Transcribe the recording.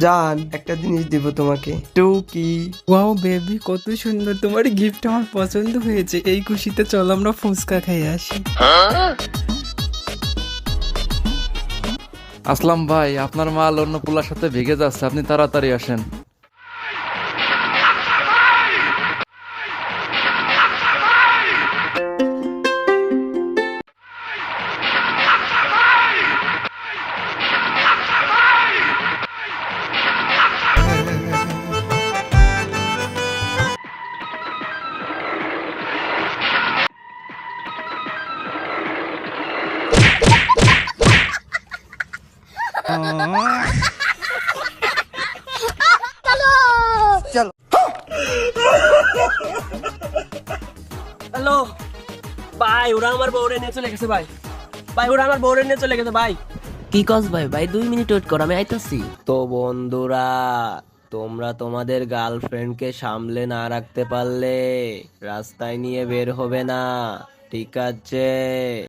জান, একটা জিনিস দিব তোমাকে, টুকি। ওয়াও বেবি, কত সুন্দর, তোমার গিফট আমার পছন্দ হয়েছে। এই খুশিতে চল আমরা ফুচকা খাই আসি। আসলাম ভাই, আপনার মাল অন্য পোলার সাথে ভেগে যাচ্ছে, আপনি তাড়াতাড়ি আসেন। হ্যালো ভাই, ওরা আমার বউরে নিয়ে চলে গেছে ভাই। ভাই ওরা আমার বউরে নিয়ে চলে গেছে ভাই। কি কস ভাই? ভাই 2 মিনিট ওয়েট কর, আমি আইতাছি। তো বন্ধুরা, তোমরা তোমাদের গার্লফ্রেন্ডকে সামলে না রাখতে পারলে রাস্তায় নিয়ে বের হবে না, ঠিক আছে?